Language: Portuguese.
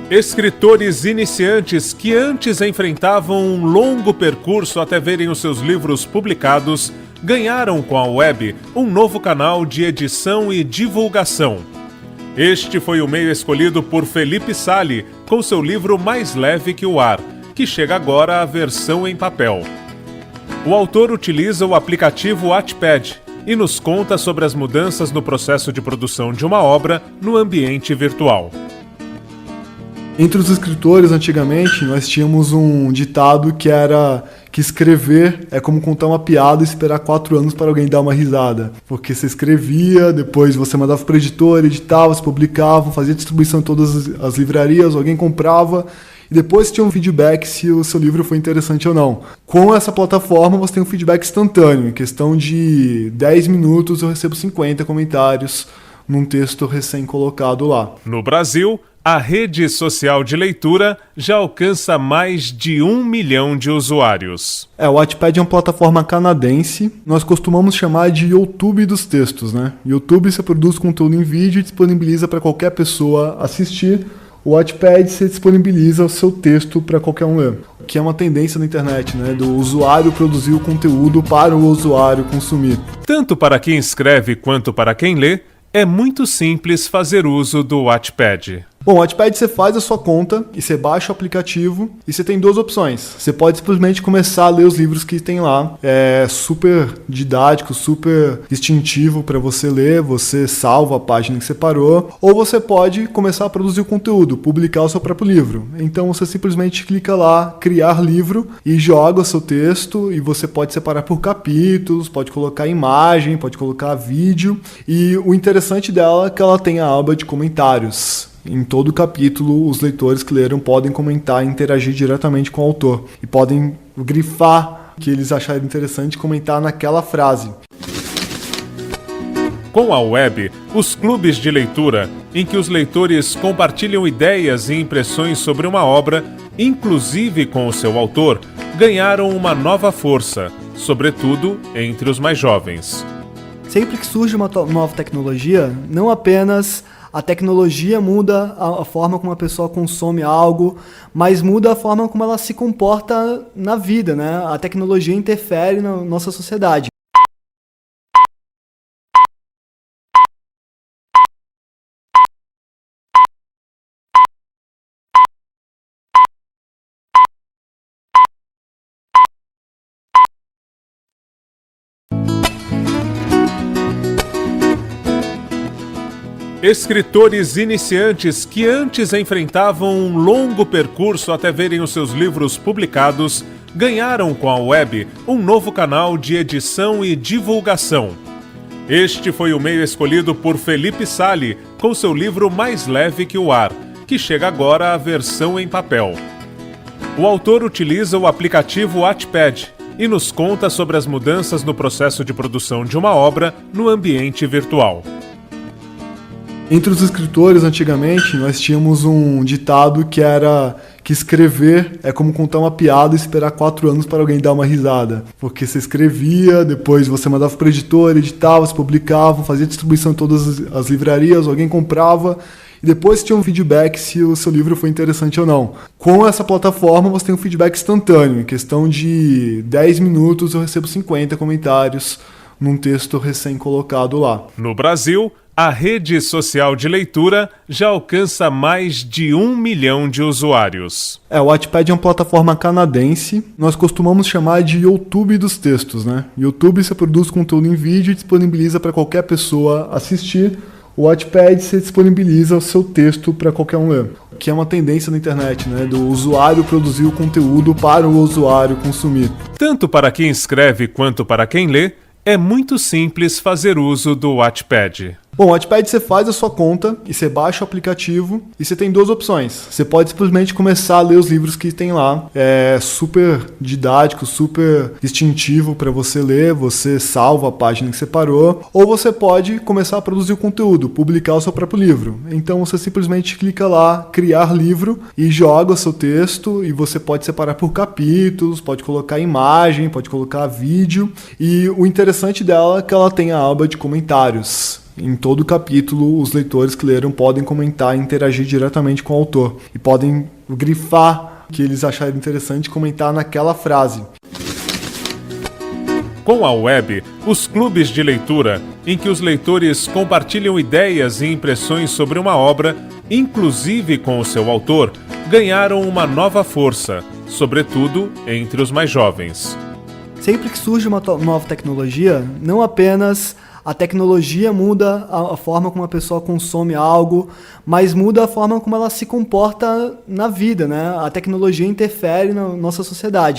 Escritores iniciantes que antes enfrentavam um longo percurso até verem os seus livros publicados, ganharam com a web um novo canal de edição e divulgação. Este foi o meio escolhido por Felipe Sali, com seu livro Mais Leve que o Ar, que chega agora à versão em papel. O autor utiliza o aplicativo Wattpad e nos conta sobre as mudanças no processo de produção de uma obra no ambiente virtual. Entre os escritores, antigamente, nós tínhamos um ditado que era que escrever é como contar uma piada e esperar 4 anos para alguém dar uma risada. Porque você escrevia, depois você mandava para o editor, editava, se publicava, fazia distribuição em todas as livrarias, alguém comprava, e depois tinha um feedback se o seu livro foi interessante ou não. Com essa plataforma, você tem um feedback instantâneo. Em questão de 10 minutos, eu recebo 50 comentários num texto recém-colocado lá. No Brasil, a rede social de leitura já alcança mais de 1 milhão de usuários. O Wattpad é uma plataforma canadense. Nós costumamos chamar de YouTube dos textos, né? YouTube você produz conteúdo em vídeo e disponibiliza para qualquer pessoa assistir. O Wattpad você disponibiliza o seu texto para qualquer um ler. Que é uma tendência na internet, né? Do usuário produzir o conteúdo para o usuário consumir. Tanto para quem escreve quanto para quem lê, é muito simples fazer uso do Wattpad. Bom, o Wattpad você faz a sua conta e você baixa o aplicativo e você tem 2 opções. Você pode simplesmente começar a ler os livros que tem lá. É super didático, super instintivo para você ler, você salva a página que você parou. Ou você pode começar a produzir o conteúdo, publicar o seu próprio livro. Então você simplesmente clica lá, criar livro e joga o seu texto e você pode separar por capítulos, pode colocar imagem, pode colocar vídeo. E o interessante dela é que ela tem a aba de comentários. Em todo capítulo, os leitores que leram podem comentar e interagir diretamente com o autor. E podem grifar o que eles acharem interessante e comentar naquela frase. Com a web, os clubes de leitura, em que os leitores compartilham ideias e impressões sobre uma obra, inclusive com o seu autor, ganharam uma nova força, sobretudo entre os mais jovens. Sempre que surge uma nova tecnologia, não apenas a tecnologia muda a forma como a pessoa consome algo, mas muda a forma como ela se comporta na vida, né? A tecnologia interfere na nossa sociedade. Escritores iniciantes que antes enfrentavam um longo percurso até verem os seus livros publicados, ganharam com a web um novo canal de edição e divulgação. Este foi o meio escolhido por Felipe Sali, com seu livro Mais Leve que o Ar, que chega agora à versão em papel. O autor utiliza o aplicativo Wattpad e nos conta sobre as mudanças no processo de produção de uma obra no ambiente virtual. Entre os escritores, antigamente, nós tínhamos um ditado que era que escrever é como contar uma piada e esperar 4 anos para alguém dar uma risada. Porque você escrevia, depois você mandava para o editor, editava, se publicava, fazia distribuição em todas as livrarias, alguém comprava, e depois tinha um feedback se o seu livro foi interessante ou não. Com essa plataforma, você tem um feedback instantâneo. Em questão de 10 minutos, eu recebo 50 comentários num texto recém-colocado lá. No Brasil, a rede social de leitura já alcança mais de 1 milhão de usuários. O Wattpad é uma plataforma canadense. Nós costumamos chamar de YouTube dos textos, né? YouTube você produz conteúdo em vídeo e disponibiliza para qualquer pessoa assistir. O Wattpad você disponibiliza o seu texto para qualquer um ler. Que é uma tendência na internet, né? Do usuário produzir o conteúdo para o usuário consumir. Tanto para quem escreve quanto para quem lê, é muito simples fazer uso do Wattpad. Bom, o Wattpad você faz a sua conta e você baixa o aplicativo e você tem 2 opções. Você pode simplesmente começar a ler os livros que tem lá. É super didático, super instintivo para você ler, você salva a página que você parou. Ou você pode começar a produzir o conteúdo, publicar o seu próprio livro. Então você simplesmente clica lá, criar livro e joga o seu texto e você pode separar por capítulos, pode colocar imagem, pode colocar vídeo. E o interessante dela é que ela tem a aba de comentários. Em todo capítulo, os leitores que leram podem comentar e interagir diretamente com o autor. E podem grifar o que eles acharem interessante e comentar naquela frase. Com a web, os clubes de leitura, em que os leitores compartilham ideias e impressões sobre uma obra, inclusive com o seu autor, ganharam uma nova força, sobretudo entre os mais jovens. Sempre que surge uma nova tecnologia, não apenas a tecnologia muda a forma como a pessoa consome algo, mas muda a forma como ela se comporta na vida, né? A tecnologia interfere na nossa sociedade.